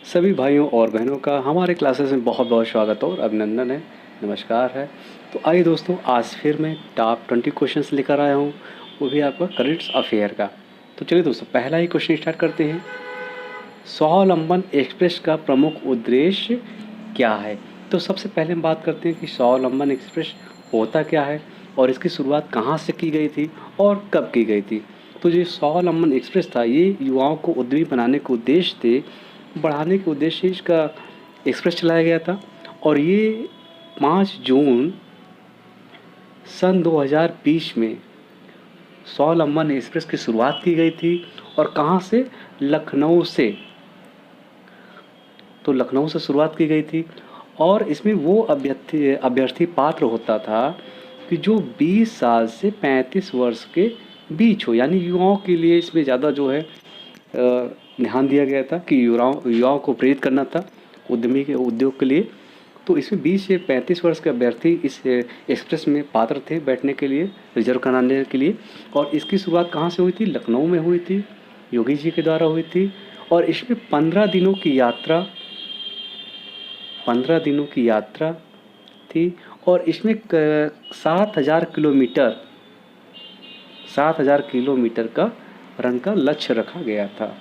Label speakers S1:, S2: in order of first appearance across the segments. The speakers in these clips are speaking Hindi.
S1: सभी भाइयों और बहनों का हमारे क्लासेस में बहुत बहुत स्वागत और अभिनंदन है। नमस्कार है। तो आइए दोस्तों, आज फिर मैं टॉप 20 क्वेश्चंस लेकर आया हूँ, वो भी आपका करंट अफेयर का। तो चलिए दोस्तों, पहला ही क्वेश्चन स्टार्ट करते हैं। स्वावलंबन एक्सप्रेस का प्रमुख उद्देश्य क्या है? तो सबसे पहले हम बात करते हैं कि स्वावलंबन एक्सप्रेस होता क्या है और इसकी शुरुआत कहाँ से की गई थी और कब की गई थी। तो जो स्वावलंबन एक्सप्रेस था, ये युवाओं को उद्यमी बनाने के उद्देश्य से बढ़ाने के उद्देश्य से इसका एक्सप्रेस चलाया गया था। और ये 5 जून सन 2020 में स्वावलंबन एक्सप्रेस की शुरुआत की गई थी। और कहाँ से? लखनऊ से। तो लखनऊ से शुरुआत की गई थी। और इसमें वो अभ्यर्थी पात्र होता था कि जो 20 साल से 35 वर्ष के बीच हो, यानी युवाओं के लिए इसमें ज़्यादा जो है ध्यान दिया गया था कि युवाओं को प्रेरित करना था उद्यमी के उद्योग के लिए। तो इसमें 20 से 35 वर्ष के अभ्यर्थी इस एक्सप्रेस में पात्र थे बैठने के लिए, रिजर्व कराने के लिए। और इसकी शुरुआत कहाँ से हुई थी? लखनऊ में हुई थी, योगी जी के द्वारा हुई थी। और इसमें 15 दिनों की यात्रा 15 दिनों की यात्रा थी। और इसमें 7,000 किलोमीटर का रन का लक्ष्य रखा गया था।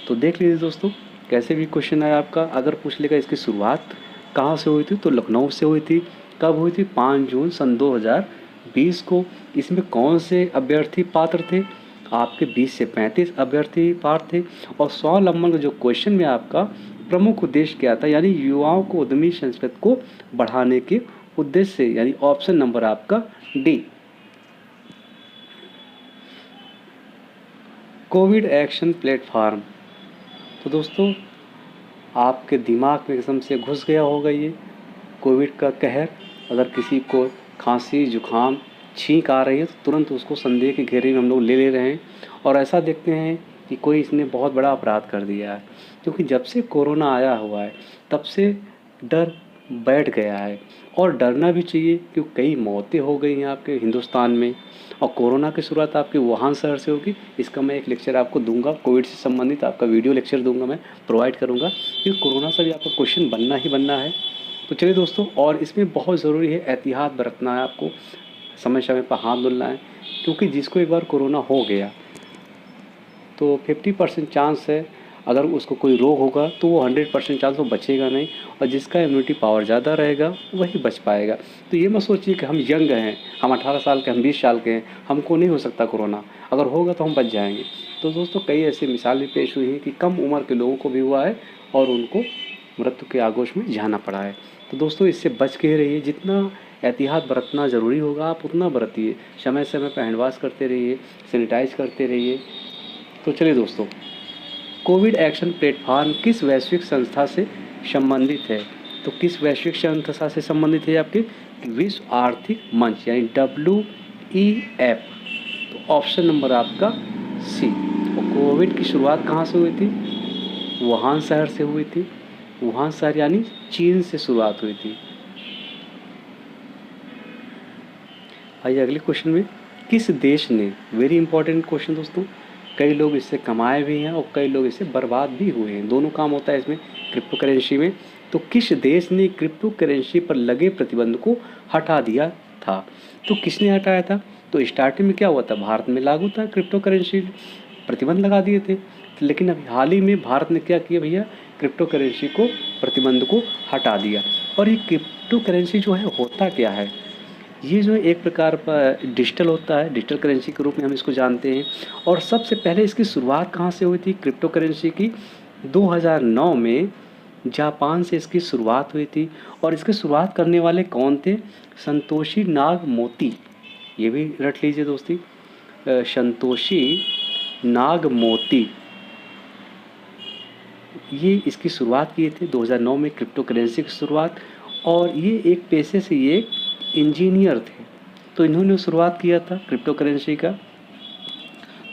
S1: तो देख लीजिए दोस्तों, कैसे भी क्वेश्चन आया आपका, अगर पूछ लेगा इसकी शुरुआत कहाँ से हुई थी, तो लखनऊ से हुई थी। कब हुई थी? 5 जून सन 2020 को। इसमें कौन से अभ्यर्थी पात्र थे? आपके 20 से 35 अभ्यर्थी पात्र थे। और स्वावलंबन का जो क्वेश्चन में आपका प्रमुख उद्देश्य क्या था, यानी युवाओं को उद्यमी संस्कृति को बढ़ाने के उद्देश्य से, यानी ऑप्शन नंबर आपका डी। Covid action platform. तो दोस्तों, आपके दिमाग में एकदम से घुस गया होगा ये कोविड का कहर। अगर किसी को खांसी, जुकाम, छींक आ रही है तो तुरंत उसको संदेह के घेरे में हम लोग ले रहे हैं। और ऐसा देखते हैं कि कोई इसने बहुत बड़ा अपराध कर दिया है, क्योंकि जब से कोरोना आया हुआ है तब से डर बैठ गया है। और डरना भी चाहिए, क्योंकि कई मौतें हो गई हैं आपके हिंदुस्तान में। और कोरोना की शुरुआत आपके वुहान शहर से होगी। इसका मैं एक लेक्चर आपको दूंगा, कोविड से संबंधित आपका वीडियो लेक्चर दूंगा, मैं प्रोवाइड करूंगा, क्योंकि कोरोना से भी आपका क्वेश्चन बनना ही बनना है। तो चलिए दोस्तों, और इसमें बहुत ज़रूरी है एहतियात बरतना है आपको, समय समय पर हाथ धुलना है, क्योंकि जिसको एक बार कोरोना हो गया तो 50% चांस है, अगर उसको कोई रोग होगा तो वो 100% चांस वो बचेगा नहीं। और जिसका इम्यूनिटी पावर ज़्यादा रहेगा वही बच पाएगा। तो ये मत सोचिए कि हम यंग हैं, हम 18 साल के, हम 20 साल के हैं, हमको नहीं हो सकता कोरोना, अगर होगा तो हम बच जाएंगे। तो दोस्तों, कई ऐसी मिसालें पेश हुई हैं कि कम उम्र के लोगों को भी हुआ है और उनको मृत्यु के आगोश में जाना पड़ा है। तो दोस्तों, इससे बच के रहिए। जितना एहतियात बरतना ज़रूरी होगा आप उतना बरतिए। समय समय पर हैंड वॉश करते रहिए, सैनिटाइज करते रहिए। तो चलिए दोस्तों, कोविड एक्शन प्लेटफॉर्म किस वैश्विक संस्था से संबंधित है? तो किस वैश्विक संस्था से संबंधित है? आपके विश्व आर्थिक मंच, यानी WEF। तो ऑप्शन नंबर आपका सी। और कोविड की शुरुआत कहाँ से हुई थी? वुहान शहर से हुई थी। वुहान शहर यानी चीन से शुरुआत हुई थी। आइए अगले क्वेश्चन में, किस देश ने, वेरी इंपॉर्टेंट क्वेश्चन दोस्तों, कई लोग इससे कमाए भी हैं और कई लोग इससे बर्बाद भी हुए हैं, दोनों काम होता है इसमें, क्रिप्टो करेंसी में। तो किस देश ने क्रिप्टो करेंसी पर लगे प्रतिबंध को हटा दिया था? तो किसने हटाया था? तो स्टार्टिंग में क्या हुआ था, भारत में लागू था क्रिप्टो करेंसी, प्रतिबंध लगा दिए थे। लेकिन अभी हाल ही में भारत ने क्या किया भैया, क्रिप्टो करेंसी को, प्रतिबंध को हटा दिया। और ये क्रिप्टो करेंसी जो है होता क्या है? ये जो एक प्रकार का डिजिटल होता है, डिजिटल करेंसी के रूप में हम इसको जानते हैं। और सबसे पहले इसकी शुरुआत कहाँ से हुई थी क्रिप्टो करेंसी की? 2009 में जापान से इसकी शुरुआत हुई थी। और इसकी शुरुआत करने वाले कौन थे? संतोषी नागमोती। ये भी रट लीजिए दोस्ती, संतोषी नागमोती, ये इसकी शुरुआत किए थे 2009 में, क्रिप्टो करेंसी की शुरुआत। और ये एक पेशे से ये इंजीनियर थे, तो इन्होंने शुरुआत किया था क्रिप्टो करेंसी का।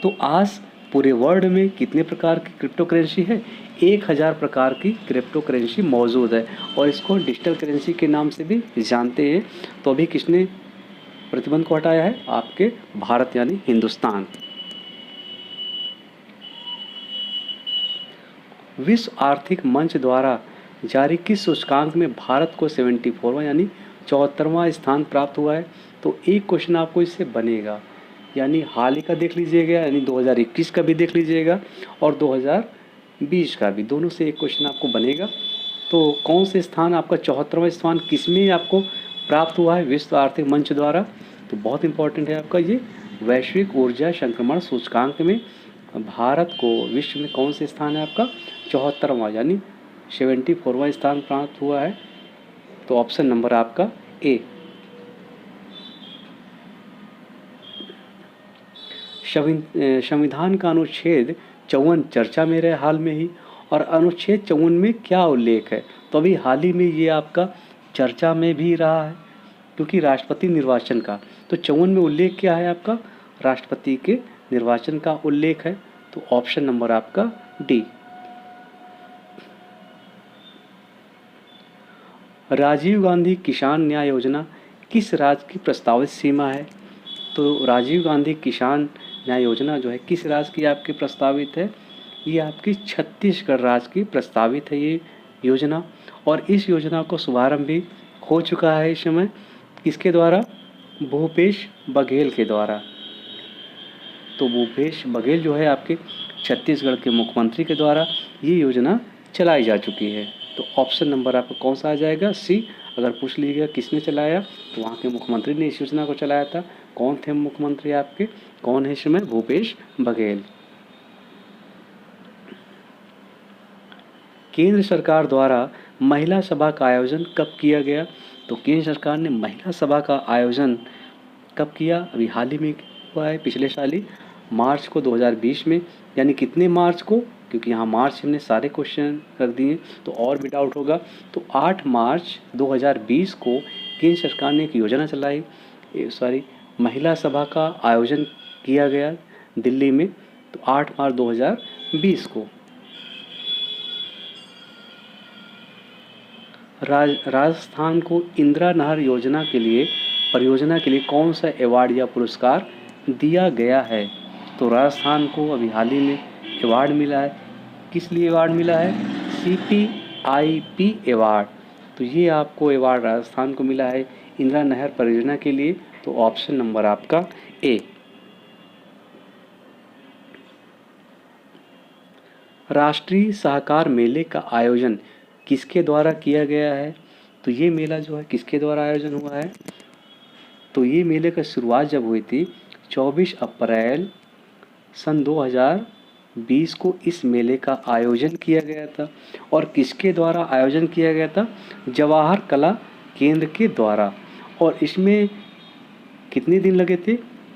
S1: तो आज पूरे वर्ल्ड में कितने प्रकार की क्रिप्टो करेंसी है? 1000 प्रकार की क्रिप्टो करेंसी मौजूद है। और इसको डिजिटल करेंसी के नाम से भी जानते हैं। तो अभी किसने प्रतिबंध को हटाया है? आपके भारत यानी हिंदुस्तान। विश्व आर्थिक मंच द्वारा जारी किस सूचकांक में भारत को 74वां यानी 74वां स्थान प्राप्त हुआ है? तो एक क्वेश्चन आपको इससे बनेगा, यानी हाल ही का देख लीजिएगा, यानी 2021 का भी देख लीजिएगा और 2020 का भी, दोनों से एक क्वेश्चन आपको बनेगा। तो कौन से स्थान आपका 74वां स्थान किस में आपको प्राप्त हुआ है विश्व आर्थिक मंच द्वारा? तो बहुत इंपॉर्टेंट है आपका ये वैश्विक ऊर्जा संक्रमण सूचकांक में भारत को विश्व में कौन से स्थान है आपका 74वां यानी 74वां स्थान प्राप्त हुआ है। तो ऑप्शन नंबर आपका ए। संविधान का अनुच्छेद 54 चर्चा में रहे हाल में ही, और अनुच्छेद 54 में क्या उल्लेख है? तो अभी हाल ही में ये आपका चर्चा में भी रहा है, क्योंकि राष्ट्रपति निर्वाचन का, तो 54 में उल्लेख क्या है आपका? राष्ट्रपति के निर्वाचन का उल्लेख है। तो ऑप्शन नंबर आपका डी। राजीव गांधी किसान न्याय योजना किस राज्य की प्रस्तावित सीमा है? तो राजीव गांधी किसान न्याय योजना जो है किस राज्य की आपकी प्रस्तावित है? ये आपकी छत्तीसगढ़ राज्य की प्रस्तावित है ये योजना, और इस योजना को शुभारंभ भी हो चुका है इस समय। किसके द्वारा? भूपेश बघेल के द्वारा। तो भूपेश बघेल जो है आपके छत्तीसगढ़ के मुख्यमंत्री के द्वारा ये योजना चलाई जा चुकी है। तो ऑप्शन नंबर आपका कौन सा आ जाएगा? सी। अगर पूछ लीजिएगा किसने चलाया, तो वहाँ के मुख्यमंत्री ने इस योजना को चलाया था। कौन थे मुख्यमंत्री आपके? कौन है इस समय? भूपेश बघेल। केंद्र सरकार द्वारा महिला सभा का आयोजन कब किया गया? तो केंद्र सरकार ने महिला सभा का आयोजन कब किया? अभी हाल ही में हुआ है, पिछले साल ही, मार्च को 2020 में। यानी कितने मार्च को? क्योंकि यहाँ मार्च हमने सारे क्वेश्चन कर दिए तो और भी डाउट होगा। तो 8 मार्च 2020 को केंद्र सरकार ने एक योजना चलाई, महिला सभा का आयोजन किया गया दिल्ली में। तो 8 मार्च 2020 को। राजस्थान को इंदिरा नहर योजना के लिए परियोजना के लिए कौन सा अवार्ड या पुरस्कार दिया गया है? तो राजस्थान को अभी हाल ही में अवार्ड मिला है। किस लिए अवार्ड मिला है? CPIP award. तो ये आपको अवार्ड राजस्थान को मिला है इंदिरा नहर परियोजना के लिए। तो ऑप्शन नंबर आपका ए। राष्ट्रीय सहकार मेले का आयोजन किसके द्वारा किया गया है? तो ये मेला जो है किसके द्वारा आयोजन हुआ है? तो ये मेले का शुरुआत जब हुई थी 24 अप्रैल सन 2020 को इस मेले का आयोजन किया गया था। और किसके द्वारा आयोजन किया गया था? जवाहर कला केंद्र के द्वारा। और इसमें कितने दिन लगे थे?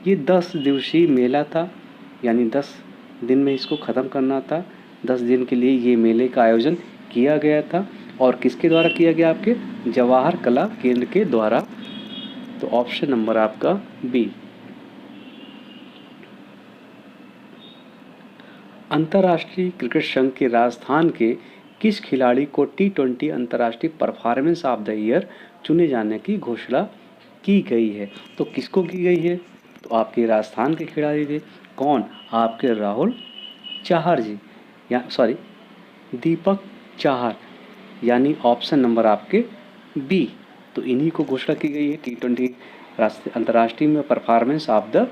S1: ये 10 दिवसीय मेला था, यानी 10 दिन में इसको ख़त्म करना था। 10 दिन के लिए ये मेले का आयोजन किया गया था। और किसके द्वारा किया गया? आपके जवाहर कला केंद्र के द्वारा। तो ऑप्शन नंबर आपका बी। अंतर्राष्ट्रीय क्रिकेट संघ के राजस्थान के किस खिलाड़ी को T20 अंतर्राष्ट्रीय परफॉर्मेंस ऑफ द ईयर चुने जाने की घोषणा की गई है? तो किसको की गई है? तो आपके राजस्थान के खिलाड़ी थे। कौन? आपके राहुल चाहर जी, या दीपक चाहर, यानी ऑप्शन नंबर आपके बी। तो इन्हीं को घोषणा की गई है T20 अंतर्राष्ट्रीय में परफॉर्मेंस ऑफ द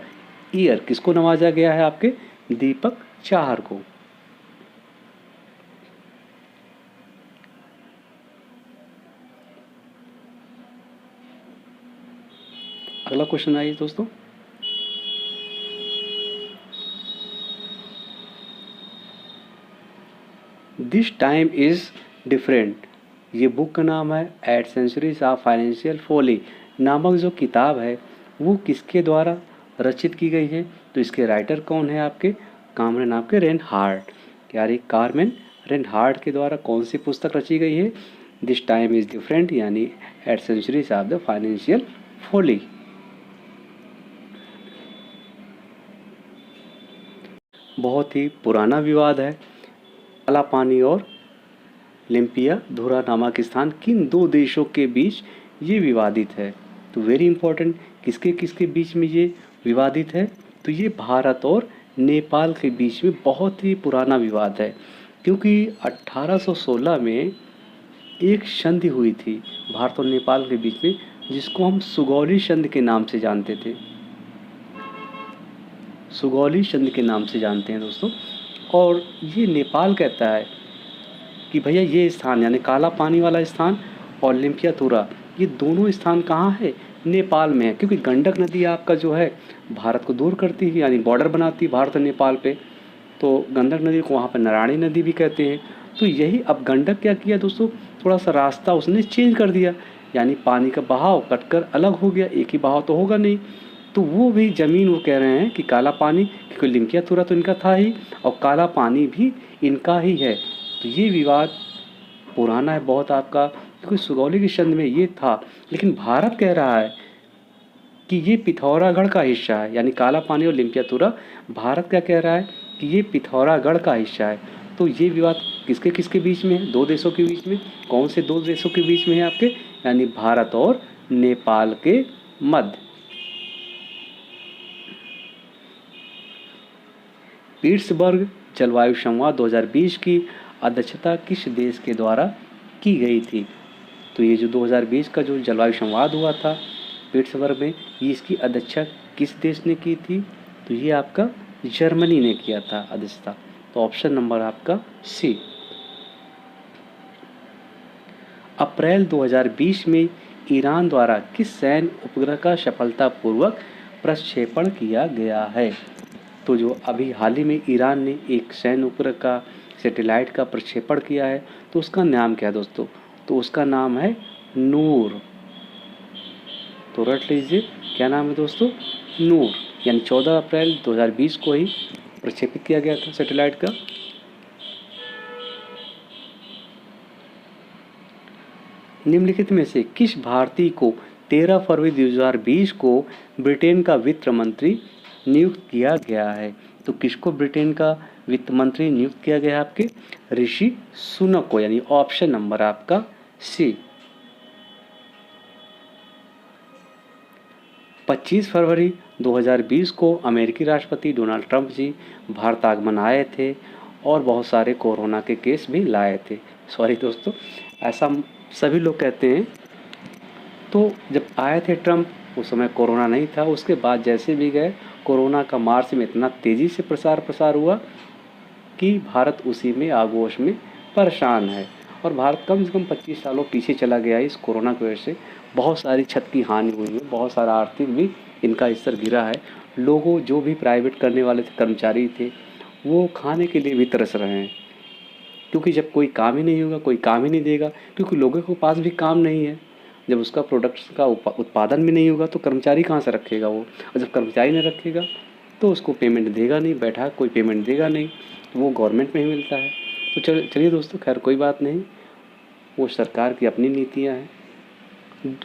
S1: ईयर। किसको नवाजा गया है? आपके दीपक चाहर को। अगला क्वेश्चन आइए दोस्तों। दिस टाइम इज डिफरेंट, ये बुक का नाम है। Eight centuries of financial folly नामक जो किताब है वो किसके द्वारा रचित की गई है? तो इसके राइटर कौन है? आपके कामरेन आपके रेनहार्ट, यानी कारमेन रेनहार्ट के द्वारा कौन सी पुस्तक रची गई है? दिस टाइम इज डिफरेंट, यानी eight centuries of the financial folly. बहुत ही पुराना विवाद है। काला पानी और लिम्पिया धुरा नामक स्थान किन 2 देशों के बीच ये विवादित है? तो वेरी इंपॉर्टेंट, किसके किसके बीच में ये विवादित है? तो ये भारत और नेपाल के बीच में बहुत ही पुराना विवाद है, क्योंकि 1816 में एक संधि हुई थी भारत और नेपाल के बीच में, जिसको हम सुगौली संधि के नाम से जानते थे, सुगौली संधि के नाम से जानते हैं दोस्तों। और ये नेपाल कहता है कि भैया ये स्थान यानी काला पानी वाला स्थान और लिम्पियातुरा, ये दोनों स्थान कहाँ है, नेपाल में है। क्योंकि गंडक नदी आपका जो है भारत को दूर करती है, यानी बॉर्डर बनाती है भारत और नेपाल पे, तो गंडक नदी को वहाँ पर नारायणी नदी भी कहते हैं। तो यही अब गंडक क्या किया दोस्तों, थोड़ा सा रास्ता उसने चेंज कर दिया, यानी पानी का बहाव कटकर अलग हो गया, एक ही बहाव तो होगा नहीं। तो वो भी ज़मीन वो कह रहे हैं कि काला पानी, क्योंकि लिम्पियातुरा तो इनका था ही और काला पानी भी इनका ही है। तो ये विवाद पुराना है बहुत आपका, क्योंकि सुगौली की संधि में ये था। लेकिन भारत कह रहा है कि ये पिथौरागढ़ का हिस्सा है, यानी काला पानी और लिम्पियातुरा भारत क्या कह रहा है कि ये पिथौरागढ़ का हिस्सा है। तो ये विवाद किसके किसके बीच में है, दो देशों के बीच में। कौन से दो देशों के बीच में है आपके, यानी भारत और नेपाल के मध्य। पीट्सबर्ग जलवायु संवाद 2020 की अध्यक्षता किस देश के द्वारा की गई थी। तो ये जो 2020 का जो जलवायु संवाद हुआ था पीट्सबर्ग में, ये इसकी अध्यक्षता किस देश ने की थी, तो ये आपका जर्मनी ने किया था अध्यक्षता। तो ऑप्शन नंबर आपका सी। अप्रैल 2020 में ईरान द्वारा किस सैन्य उपग्रह का सफलतापूर्वक प्रक्षेपण किया गया है। तो जो अभी हाल ही में ईरान ने एक सैन्य उपग्रह का सैटेलाइट का प्रक्षेपण किया है, तो उसका नाम क्या है दोस्तों, तो उसका नाम है नूर। तो रट लीजिए क्या नाम है दोस्तों, नूर। यानी 14 अप्रैल 2020 को ही प्रक्षेपित किया गया था सैटेलाइट का। निम्नलिखित में से किस भारतीय को 13 फरवरी 2020 को ब्रिटेन का वित्त मंत्री नियुक्त किया गया है। तो किसको ब्रिटेन का वित्त मंत्री नियुक्त किया गया है आपके, ऋषि सुनक को, यानी ऑप्शन नंबर आपका सी। 25 फरवरी 2020 को अमेरिकी राष्ट्रपति डोनाल्ड ट्रंप जी भारत आगमन आए थे और बहुत सारे कोरोना के केस भी लाए थे। सॉरी दोस्तों, ऐसा सभी लोग कहते हैं। तो जब आए थे ट्रंप, उस समय कोरोना नहीं था। उसके बाद जैसे भी गए, कोरोना का मार्च में इतना तेज़ी से प्रसार हुआ कि भारत उसी में आगोश में परेशान है। और भारत कम से कम 25 सालों पीछे चला गया इस कोरोना की वजह से। बहुत सारी क्षति की हानि हुई है, बहुत सारा आर्थिक भी इनका स्तर गिरा है। लोगों जो भी प्राइवेट करने वाले थे, कर्मचारी थे, वो खाने के लिए भी तरस रहे हैं, क्योंकि जब कोई काम ही नहीं होगा, कोई काम ही नहीं देगा, क्योंकि लोगों के पास भी काम नहीं है। जब उसका प्रोडक्ट्स का उत्पादन भी नहीं होगा तो कर्मचारी कहाँ से रखेगा वो, और जब कर्मचारी नहीं रखेगा तो उसको पेमेंट देगा नहीं, बैठा कोई पेमेंट देगा नहीं, तो वो गवर्नमेंट में ही मिलता है। तो चलिए दोस्तों, खैर कोई बात नहीं, वो सरकार की अपनी नीतियाँ हैं।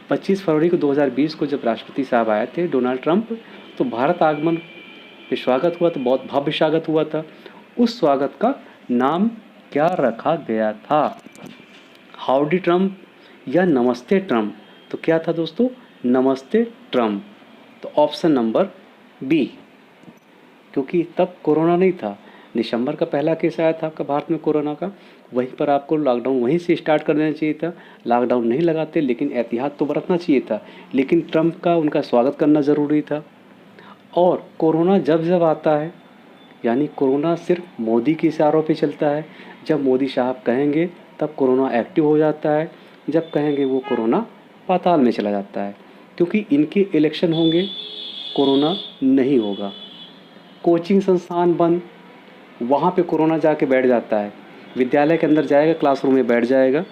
S1: 25 फरवरी को 2020 को जब राष्ट्रपति साहब आए थे डोनाल्ड ट्रंप, तो भारत आगमन पे स्वागत हुआ, तो बहुत भव्य स्वागत हुआ था। उस स्वागत का नाम क्या रखा गया था, हाउडी ट्रंप या नमस्ते ट्रंप। तो क्या था दोस्तों, नमस्ते ट्रंप। तो ऑप्शन नंबर बी, क्योंकि तब कोरोना नहीं था। दिसंबर का पहला केस आया था आपका भारत में कोरोना का, वहीं पर आपको लॉकडाउन वहीं से स्टार्ट कर देना चाहिए था। लॉकडाउन नहीं लगाते, लेकिन एहतियात तो बरतना चाहिए था। लेकिन ट्रंप का उनका स्वागत करना ज़रूरी था। और कोरोना जब जब आता है, यानी कोरोना सिर्फ मोदी के इशारों पे चलता है। जब मोदी साहब कहेंगे तब कोरोना एक्टिव हो जाता है, जब कहेंगे वो कोरोना पाताल में चला जाता है। क्योंकि इनके इलेक्शन होंगे, कोरोना नहीं होगा। कोचिंग संस्थान बंद, वहाँ पे कोरोना जाके बैठ जाता है। विद्यालय के अंदर जाएगा, क्लासरूम में बैठ जाएगा।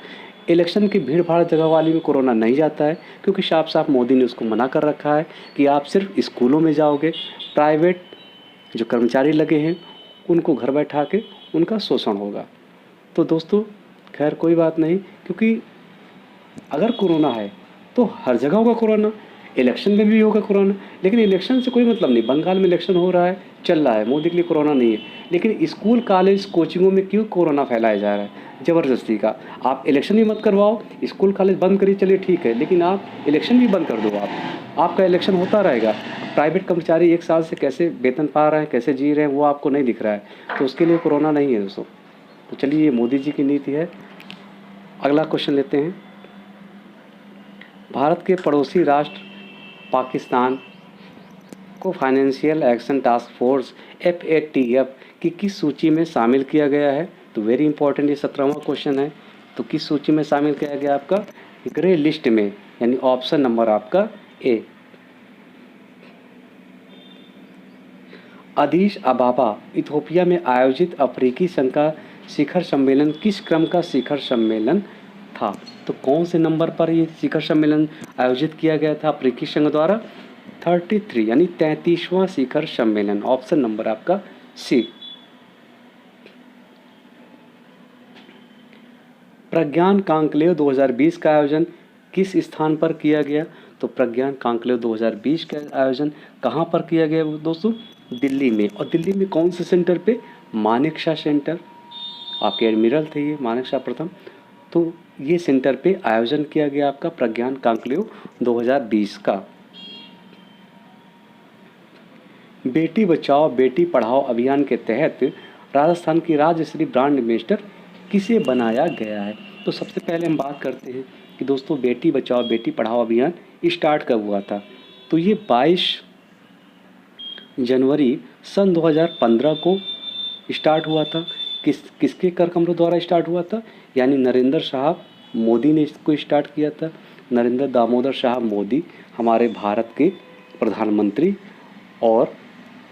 S1: इलेक्शन की भीड़ भाड़ जगह वाली में कोरोना नहीं जाता है, क्योंकि साफ साफ मोदी ने उसको मना कर रखा है कि आप सिर्फ स्कूलों में जाओगे। प्राइवेट जो कर्मचारी लगे हैं उनको घर बैठा के उनका शोषण होगा। तो दोस्तों खैर कोई बात नहीं, क्योंकि अगर कोरोना है तो हर जगह होगा कोरोना, इलेक्शन में भी होगा कोरोना। लेकिन इलेक्शन से कोई मतलब नहीं, बंगाल में इलेक्शन हो रहा है, चल रहा है, मोदी के लिए कोरोना नहीं है। लेकिन स्कूल कॉलेज कोचिंगों में क्यों कोरोना फैलाया जा रहा है ज़बरदस्ती का। आप इलेक्शन भी मत करवाओ, स्कूल कॉलेज बंद करिए, चलिए ठीक है, लेकिन आप इलेक्शन भी बंद कर दो। आपका इलेक्शन होता रहेगा। प्राइवेट कर्मचारी 1 साल से कैसे वेतन पा रहे हैं, कैसे जी रहे हैं, वो आपको नहीं दिख रहा है। तो उसके लिए कोरोना नहीं है दोस्तों। तो चलिए ये मोदी जी की नीति है। अगला क्वेश्चन लेते हैं। भारत के पड़ोसी राष्ट्र पाकिस्तान को financial action task force FATF की किस सूची में शामिल किया गया है? तो वेरी इंपॉर्टेंट ये 17वां क्वेश्चन है। तो किस सूची में शामिल किया गया आपका? ग्रे लिस्ट में, यानी ऑप्शन नंबर आपका ए। अदीस अबाबा इथोपिया में आयोजित अफ्रीकी संघ का शिखर सम्मेलन किस क्रम का शिखर सम्मेलन था? तो कौन से नंबर पर ये शिखर सम्मेलन आयोजित किया गया था अफ्रीकी संघ द्वारा? 33 यानी 33वां शिखर सम्मेलन, ऑप्शन नंबर आपका सी। प्रज्ञान कांक्लेव 2020 का आयोजन किस स्थान पर किया गया? तो प्रज्ञान कांक्लेव 2020 का आयोजन कहाँ पर किया गया दोस्तों? दिल्ली में। और दिल्ली में कौन से सेंटर पे? मानेकशॉ सेंटर, आपके एडमिरल थे ये मानेकशॉ प्रथम। तो ये सेंटर पे आयोजन किया गया आपका प्रज्ञान कांक्लेव 2020 का। बेटी बचाओ बेटी पढ़ाओ अभियान के तहत राजस्थान की राजश्री ब्रांड एम्बेसडर किसे बनाया गया है? तो सबसे पहले हम बात करते हैं कि दोस्तों बेटी बचाओ बेटी पढ़ाओ अभियान स्टार्ट कब हुआ था? तो ये 22 जनवरी सन 2015 को स्टार्ट हुआ था। किसके कर कमरों द्वारा स्टार्ट हुआ था? यानी नरेंद्र साहब मोदी ने इसको स्टार्ट किया था। नरेंद्र दामोदर साहब मोदी हमारे भारत के प्रधानमंत्री, और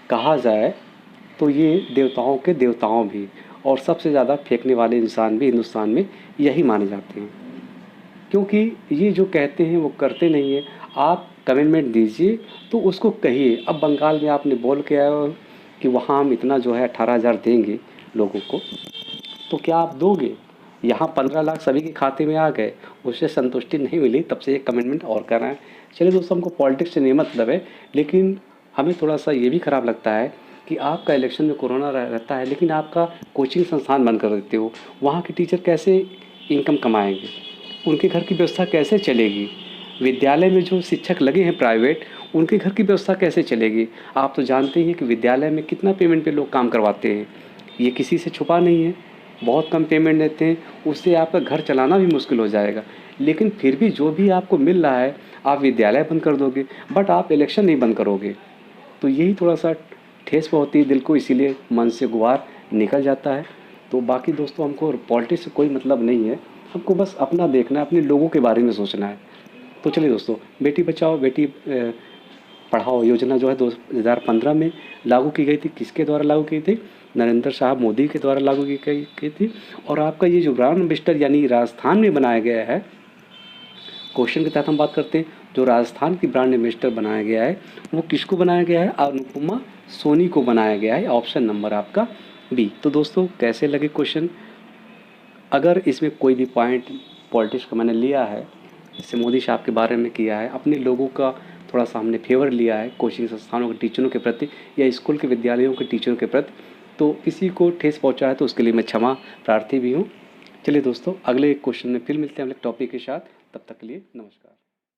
S1: कहा जाए तो ये देवताओं के देवताओं भी, और सबसे ज़्यादा फेंकने वाले इंसान भी हिंदुस्तान में यही माने जाते हैं, क्योंकि ये जो कहते हैं वो करते नहीं हैं। आप कमिटमेंट दीजिए तो उसको कहिए। अब बंगाल में आपने बोल के आए हो कि वहाँ हम इतना जो है 18,000 देंगे लोगों को, तो क्या आप दोगे? यहाँ 15 लाख सभी के खाते में आ गए, उससे संतुष्टि नहीं मिली, तब से एक कमिटमेंट और कर रहे हैं। चलिए दोस्तों, हमको पॉलिटिक्स से नहीं मतलब है, लेकिन हमें थोड़ा सा ये भी ख़राब लगता है कि आपका इलेक्शन में कोरोना रहता है, लेकिन आपका कोचिंग संस्थान बंद कर देते हो। वहाँ के टीचर कैसे इनकम कमाएंगे? उनके घर की व्यवस्था कैसे चलेगी? विद्यालय में जो शिक्षक लगे हैं प्राइवेट, उनके घर की व्यवस्था कैसे चलेगी? आप तो जानते ही हैं कि विद्यालय में कितना पेमेंट पे लोग काम करवाते हैं, ये किसी से छुपा नहीं है। बहुत कम पेमेंट देते हैं, उससे आपका घर चलाना भी मुश्किल हो जाएगा। लेकिन फिर भी जो भी आपको मिल रहा है, आप विद्यालय बंद कर दोगे, बट आप इलेक्शन नहीं बंद करोगे। तो यही थोड़ा सा ठेस पहुँचती है दिल को, इसीलिए मन से गुहार निकल जाता है। तो बाकी दोस्तों, हमको पॉलिटिक्स से कोई मतलब नहीं है, हमको बस अपना देखना है, अपने लोगों के बारे में सोचना है। तो चलिए दोस्तों, बेटी बचाओ बेटी पढ़ाओ योजना जो है 2015 में लागू की गई थी। किसके द्वारा लागू की थी? नरेंद्र साहब मोदी के द्वारा लागू की थी। और आपका ये जो ब्रांड एम्बेसडर यानी राजस्थान में बनाया गया है, क्वेश्चन के तहत हम बात करते हैं, जो राजस्थान की ब्रांड एम्बेसडर बनाया गया है वो किसको बनाया गया है? अनुपमा सोनी को बनाया गया है, ऑप्शन नंबर आपका बी। तो दोस्तों, कैसे लगे क्वेश्चन? अगर इसमें कोई भी पॉइंट पॉलिटिक्स का मैंने लिया है, जैसे मोदी साहब के बारे में किया है, अपने लोगों का थोड़ा सा हमने फेवर लिया है कोचिंग संस्थानों के टीचरों के प्रति या स्कूल के विद्यालयों के टीचरों के प्रति, तो किसी को ठेस पहुंचा है तो उसके लिए मैं क्षमा प्रार्थी भी हूं। चलिए दोस्तों, अगले क्वेश्चन में फिर मिलते हैं अगले टॉपिक के साथ। तब तक के लिए नमस्कार।